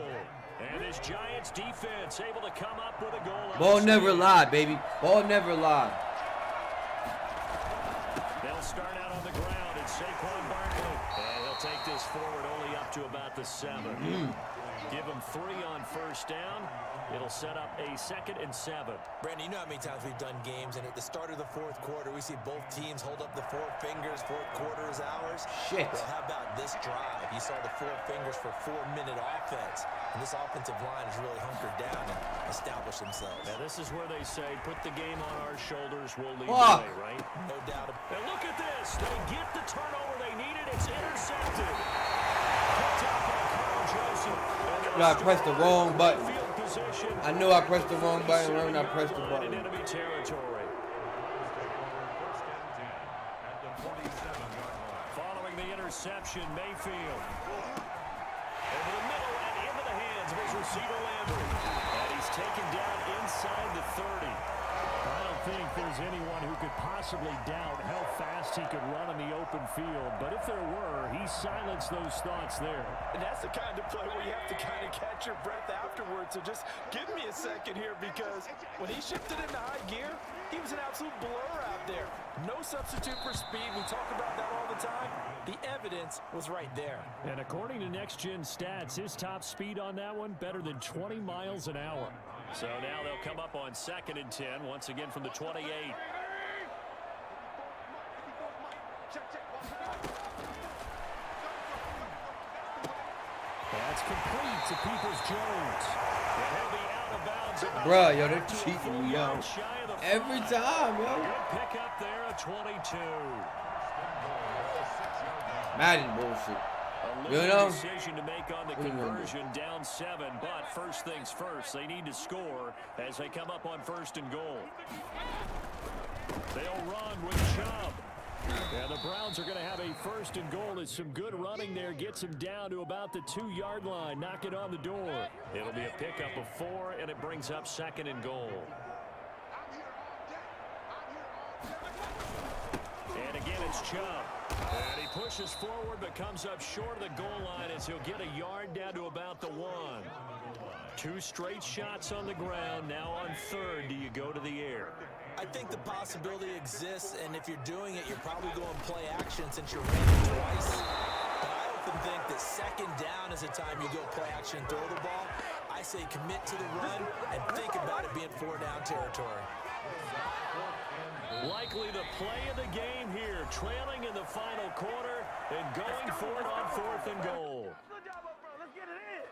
Speaker 2: And this Giants defense able to come up with a goal.
Speaker 1: Ball never lied, baby. Ball never lied.
Speaker 2: They'll start out on the ground. It's Saquon Barkley. And he'll take this forward only up to about the 7. Give him 3 on first down. It'll set up a 2nd and 7.
Speaker 3: Brandon, you know how many times we've done games, and at the start of the 4th quarter, we see both teams hold up the 4 fingers. 4th quarter is ours.
Speaker 1: Shit.
Speaker 3: Well, how about this drive? You saw the 4 fingers for 4-minute offense, and this offensive line has really hunkered down and established themselves.
Speaker 2: Now, this is where they say, put the game on our shoulders, we'll lead the
Speaker 1: Fuck.
Speaker 2: way, right?
Speaker 3: No doubt.
Speaker 2: And look at this. They get the turnover they needed. It's intercepted. Picked up by Carl Joseph.
Speaker 1: No, I pressed the wrong button.
Speaker 2: Field position.
Speaker 1: I knew I pressed the wrong button when I pressed the
Speaker 2: In
Speaker 1: button.
Speaker 2: enemy territory.
Speaker 4: First and 10 at the 47-yard line.
Speaker 2: Following the interception, Mayfield. Over the middle and into the hands of his receiver, Landry. And he's taken down inside the 30. I don't think there's anyone who could possibly doubt how fast he could run in the open field. But if there were, he silenced those thoughts there.
Speaker 3: And that's the kind of play where you have to kind of catch your breath afterwards. So just give me a second here, because when he shifted into high gear, he was an absolute blur out there. No substitute for speed. We talk about that all the time. The evidence was right there.
Speaker 2: And according to Next Gen Stats, his top speed on that one, better than 20 miles an hour. So now they'll come up on 2nd and 10, once again from the 28. That's complete to Peoples-Jones. And he'll be out of bounds.
Speaker 1: Bruh, yo, they're cheating me out. Every time, yo.
Speaker 2: Good pick up there at 22.
Speaker 1: Madden bullshit.
Speaker 2: A
Speaker 1: You
Speaker 2: losing
Speaker 1: know?
Speaker 2: decision to make on the
Speaker 1: What do you gonna do?
Speaker 2: conversion, down 7, but first things first, they need to score as they come up on 1st and goal. They'll run with Chubb. Yeah, the Browns are going to have a 1st and goal as some good running there gets him down to about the 2-yard line. Knock it on the door. It'll be a pickup of 4, and it brings up 2nd and goal. And again, it's Chubb. And he pushes forward but comes up short of the goal line as he'll get a yard down to about the 1. 2 straight shots on the ground. Now on 3rd, do you go to the air?
Speaker 3: I think the possibility exists, and if you're doing it, you're probably going play action since you're running twice. But I often think that 2nd down is the time you go play action and throw the ball. I say commit to the run and think about it being 4-down territory.
Speaker 2: Likely the play of the game here, trailing in the final quarter and going for it on 4th and goal.
Speaker 5: Good job, bro. Let's get it in.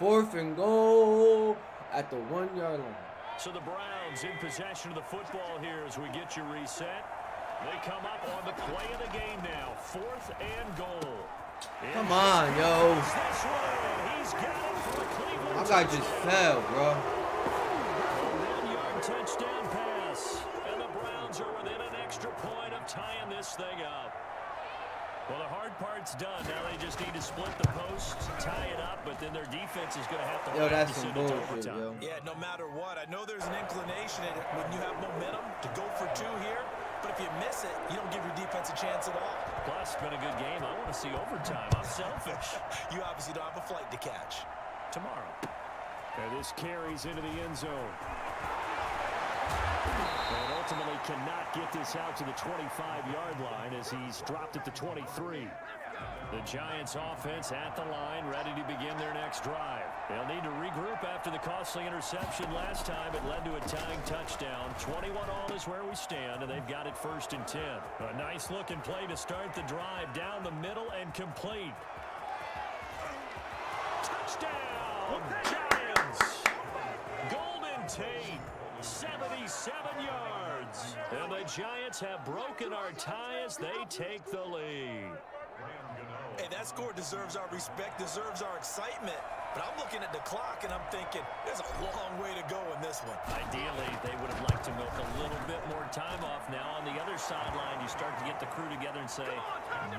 Speaker 1: Fourth and goal at the 1-yard line.
Speaker 2: So the Browns in possession of the football here as we get you reset. They come up on the play of the game now. 4th and goal.
Speaker 1: Come on, yo.
Speaker 2: This way. He's got it for the Cleveland
Speaker 1: My guy just fell, bro.
Speaker 2: A 1-yard touchdown pass. And the Browns are within an extra point of tying this thing up. Well, the hard part's done. Now they just need to split the post, tie it up, but then their defense is going to have to
Speaker 1: Yo, that's
Speaker 2: send
Speaker 1: some
Speaker 2: it to
Speaker 1: bullshit,
Speaker 2: overtime.
Speaker 1: yo.
Speaker 3: Yeah, no matter what. I know there's an inclination when you have momentum to go for 2 here, but if you miss it, you don't give your defense a chance at all.
Speaker 2: Plus, it's been a good game. I want to see overtime. I'm selfish.
Speaker 3: You obviously don't have a flight to catch.
Speaker 2: Tomorrow. And this carries into the end zone. And ultimately cannot get this out to the 25-yard line as he's dropped at the 23. The Giants offense at the line, ready to begin their next drive. They'll need to regroup after the costly interception last time. It led to a tying touchdown. 21-all is where we stand, and they've got it 1st and 10. A nice-looking play to start the drive down the middle and complete. Touchdown, Giants! Golden Tate, 77 yards. And the Giants have broken our tie as they take the lead.
Speaker 3: Hey, that score deserves our respect, deserves our excitement. But I'm looking at the clock, and I'm thinking there's a long way to go in this one.
Speaker 2: Ideally, they would have liked to milk a little bit more time off. Now, on the other sideline, you start to get the crew together and say,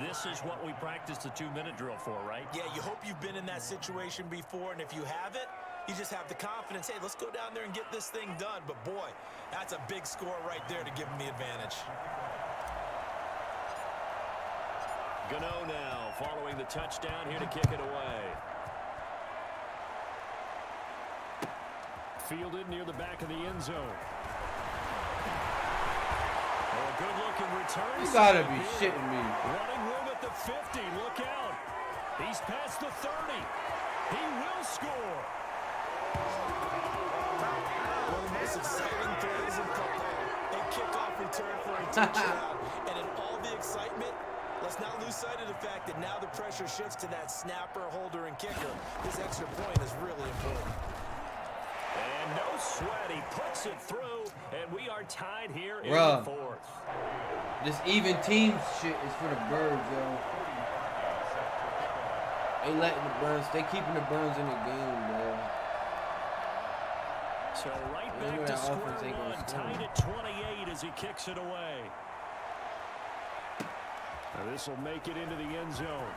Speaker 2: this is what we practiced the 2-minute drill for, right?
Speaker 3: Yeah, you hope you've been in that situation before, and if you haven't, you just have the confidence, hey, let's go down there and get this thing done. But, boy, that's a big score right there to give them the advantage.
Speaker 2: Gunna now following the touchdown here to kick it away. Fielded near the back of the end zone. Oh, a good-looking return.
Speaker 1: You gotta be shitting me.
Speaker 2: Running room at the 50. Look out. He's past the 30. He will score.
Speaker 3: One of the most exciting plays in football. A kickoff return for a touchdown. And in all the excitement, let's not lose sight of the fact that now the pressure shifts to that snapper, holder, and kicker. This extra point is really important.
Speaker 2: And no sweat. He puts it through, and we are tied here in the 4th.
Speaker 1: This even team shit is for the birds, yo. They letting the Burns, they keeping the Burns in the game, bro.
Speaker 2: So right back to square one, tied at 28 as he kicks it away. Now this will make it into the end zone.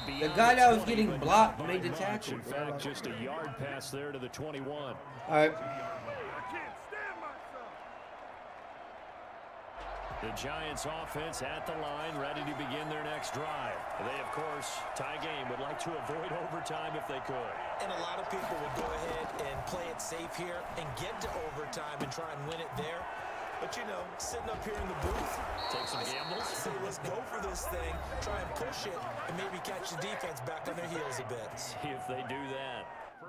Speaker 1: The guy that was getting blocked made the tackle.
Speaker 2: In fact, just a yard pass there to the 21.
Speaker 1: All right.
Speaker 2: The Giants offense at the line, ready to begin their next drive. They, of course, tie game, would like to avoid overtime if they could.
Speaker 3: And a lot of people would go ahead and play it safe here and get to overtime and try and win it there. But, you know, sitting up here in the booth,
Speaker 2: take some gambles.
Speaker 3: I say let's go for this thing, try and push it, and maybe catch the defense back on their heels a bit.
Speaker 2: See if they do that.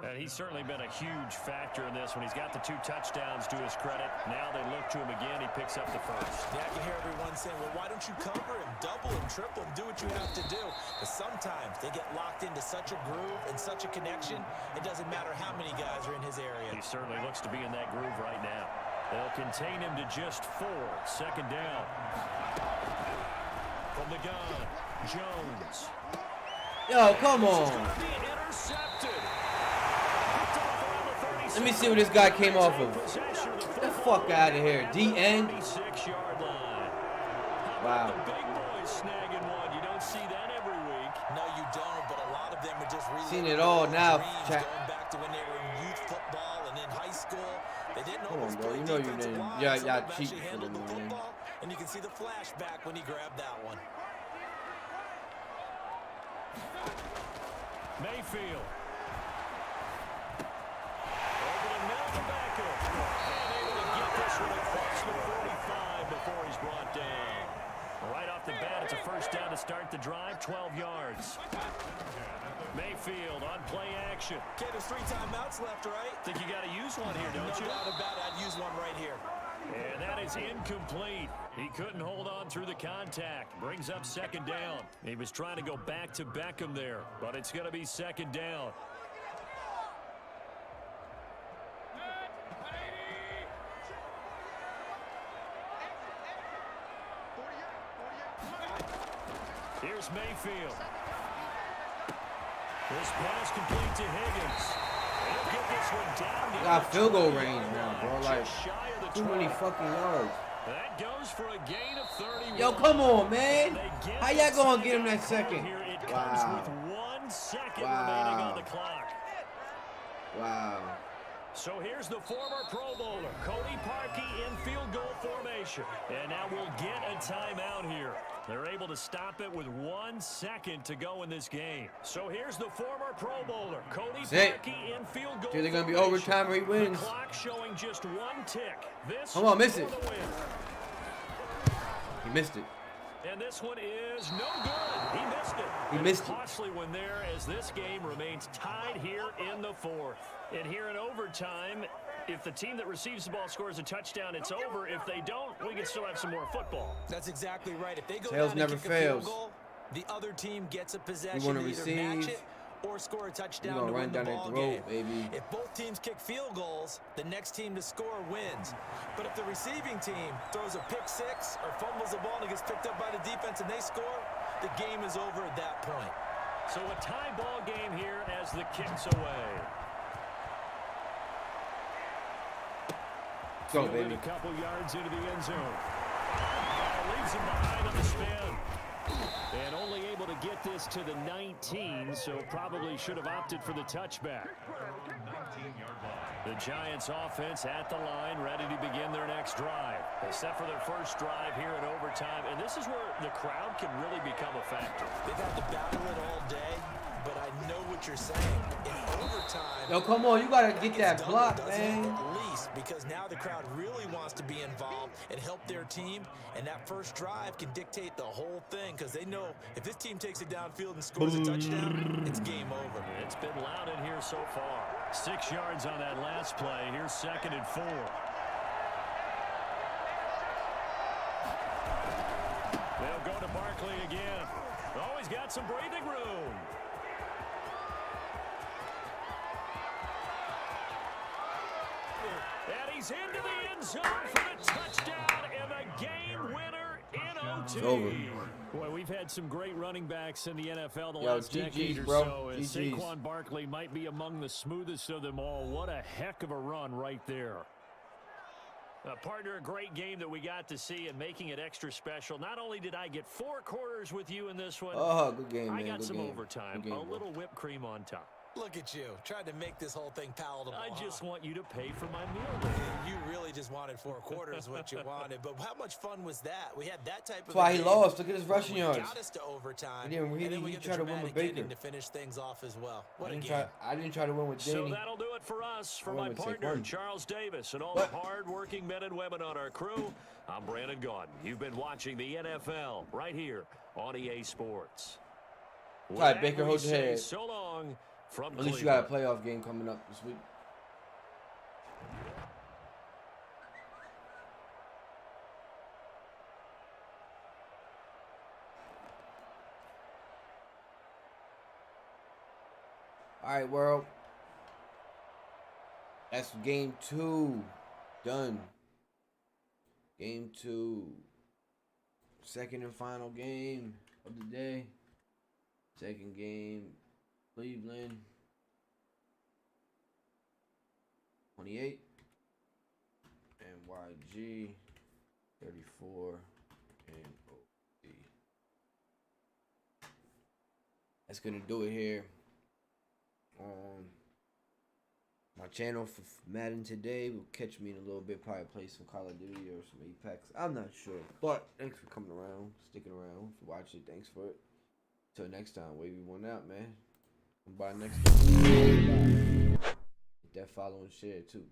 Speaker 2: And he's certainly been a huge factor in this when he's got the 2 touchdowns to his credit. Now they look to him again. He picks up the first.
Speaker 3: Yeah, I can hear everyone saying, well, why don't you cover him, double him, triple him, do what you have to do. But sometimes they get locked into such a groove and such a connection, it doesn't matter how many guys are in his area.
Speaker 2: He certainly looks to be in that groove right now. They'll contain him to just 4. Second down. From the gun, Jones.
Speaker 1: Yo, come on.
Speaker 2: Intercepted.
Speaker 1: Let me see what this guy came off of. Get the fuck out of here. DN.
Speaker 2: 6-yard line.
Speaker 1: Wow.
Speaker 2: The big boys snagging one. You don't see that every week.
Speaker 3: No, you don't, but a lot of them are just really
Speaker 1: Seen it all now.
Speaker 3: going back to when they were in youth football and in high school. They didn't
Speaker 1: Come
Speaker 3: always
Speaker 1: on, bro.
Speaker 3: play
Speaker 1: You know you
Speaker 3: defensive
Speaker 1: didn't.
Speaker 3: line.
Speaker 1: Y'all
Speaker 3: Some of them
Speaker 1: cheat
Speaker 3: actually
Speaker 1: for
Speaker 3: handled
Speaker 1: them,
Speaker 3: the
Speaker 1: man.
Speaker 3: football, and you can see the flashback when he grabbed that one.
Speaker 2: Mayfield. Over to Melvin Becker. And able to get this one across the 45 before he's brought down. Right off the bat, it's a first down to start the drive, 12 yards. Mayfield on play action.
Speaker 3: Okay, there's 3 timeouts left, right?
Speaker 2: Think you got to use one here, don't you?
Speaker 3: No doubt about it. I'd use one right here.
Speaker 2: And that is incomplete. He couldn't hold on through the contact. Brings up second down. He was trying to go back to Beckham there, but it's going to be second down. Here's Mayfield. This pass complete to Higgins. He'll get this one down.
Speaker 1: Got field goal range now, bro. Like, too many fucking yards.
Speaker 2: That goes for a gain of 31.
Speaker 1: Yo, come on, man. How y'all gonna get him that second?
Speaker 2: Here it comes
Speaker 1: Wow.
Speaker 2: with 1 second
Speaker 1: Wow.
Speaker 2: remaining on the clock.
Speaker 1: Wow.
Speaker 2: So here's the former Pro Bowler, Cody Parkey, in field goal formation. And now we'll get a timeout here. They're able to stop it with 1 second to go in this game. So here's the former Pro Bowler, Cody Parkey, in field goal
Speaker 1: They're gonna be
Speaker 2: formation.
Speaker 1: overtime or he wins.
Speaker 2: The clock showing just 1 tick. This
Speaker 1: Come on, miss
Speaker 2: for
Speaker 1: it.
Speaker 2: the win.
Speaker 1: He missed it.
Speaker 2: And this one is no good. He missed it.
Speaker 1: He
Speaker 2: And
Speaker 1: missed
Speaker 2: a
Speaker 1: it.
Speaker 2: costly one there as this game remains tied here in the 4th. And here in overtime, if the team that receives the ball scores a touchdown, it's over. If they don't, we can still have some more football.
Speaker 3: That's exactly right. If they go
Speaker 1: Tails
Speaker 3: down
Speaker 1: never
Speaker 3: and kick a field
Speaker 1: fails.
Speaker 3: goal, the other team gets a possession
Speaker 1: wanna
Speaker 3: to either match
Speaker 1: receive,
Speaker 3: it or score a touchdown
Speaker 1: gonna
Speaker 3: to
Speaker 1: run
Speaker 3: win the
Speaker 1: down their
Speaker 3: ball
Speaker 1: throat,
Speaker 3: game.
Speaker 1: baby.
Speaker 3: If both teams kick field goals, the next team to score wins. But if the receiving team throws a pick 6 or fumbles the ball and it gets picked up by the defense and they score, the game is over at that point.
Speaker 2: So a tie ball game here as the kick's away.
Speaker 1: Go,
Speaker 2: Fielded
Speaker 1: baby.
Speaker 2: a couple yards into the end zone. Leaves him behind on the spin. And only able to get this to the 19, so probably should have opted for the touchback. The Giants offense at the line, ready to begin their next drive. They set for their first drive here in overtime, and this is where the crowd can really become a factor.
Speaker 3: They've had to battle it all day, but I know what you're saying. In overtime,
Speaker 1: Yo, come on. You gotta get
Speaker 3: it's
Speaker 1: that
Speaker 3: double,
Speaker 1: block,
Speaker 3: doesn't
Speaker 1: man.
Speaker 3: it? At least, because now the crowd really wants to be involved and help their team, and that first drive can dictate the whole thing because they know if this team takes it downfield and scores a touchdown, it's game over.
Speaker 2: It's been loud in here so far. 6 yards on that last play. Here's 2nd and 4. They'll go to Barkley again. Oh, he's got some breathing room. And he's into the end zone for the touchdown and the game winner in OT.
Speaker 1: It's over.
Speaker 2: Boy, we've had some great running backs in the NFL the
Speaker 1: Yo,
Speaker 2: last
Speaker 1: GGs,
Speaker 2: decade or
Speaker 1: bro.
Speaker 2: so. And
Speaker 1: GGs.
Speaker 2: Saquon Barkley might be among the smoothest of them all. What a heck of a run right there. Partner, a great game that we got to see and making it extra special. Not only did I get 4 quarters with you in this one,
Speaker 1: Oh, good game, man.
Speaker 2: I got
Speaker 1: Good
Speaker 2: some
Speaker 1: game.
Speaker 2: overtime,
Speaker 1: Good game,
Speaker 2: a
Speaker 1: bro.
Speaker 2: little whipped cream on top.
Speaker 3: Look at you, trying to make this whole thing palatable.
Speaker 2: I just want you to pay for my meal.
Speaker 3: You really just wanted 4 quarters, what you wanted. But how much fun was that? We had that type of.
Speaker 1: That's why he
Speaker 3: game.
Speaker 1: lost. Look at his rushing yards.
Speaker 3: Got us to overtime.
Speaker 1: He didn't really-
Speaker 3: and then we
Speaker 1: he
Speaker 3: get the
Speaker 1: tried to win with
Speaker 3: dramatic
Speaker 1: Baker.
Speaker 3: ending to finish things off as well. What
Speaker 1: I
Speaker 3: a
Speaker 1: didn't,
Speaker 3: game!
Speaker 1: I didn't try to win with
Speaker 2: So
Speaker 1: Danny.
Speaker 2: that'll do it for us. For
Speaker 1: I
Speaker 2: my
Speaker 1: went with
Speaker 2: partner,
Speaker 1: Saquon.
Speaker 2: Charles Davis, and all
Speaker 1: What?
Speaker 2: the hard-working men and women on our crew, I'm Brandon Gaudin. You've been watching the NFL right here on EA Sports.
Speaker 1: All right,
Speaker 2: With
Speaker 1: Baker,
Speaker 2: that, we
Speaker 1: hold your
Speaker 2: say
Speaker 1: head.
Speaker 2: So long from
Speaker 1: At least
Speaker 2: Cleveland.
Speaker 1: you got a playoff game coming up this week. All right, world. That's game 2. Done. Game 2. Second and final game of the day. Second game, Cleveland. 28. And YG. 34. And OD. That's going to do it here on my channel for Madden today. Will catch me in a little bit, probably play some Call of Duty or some Apex. I'm not sure, but thanks for coming around, sticking around, for watching. Thanks for it. Till next time, WaVy1 out, man. Come by next time. Hit that follow and share too.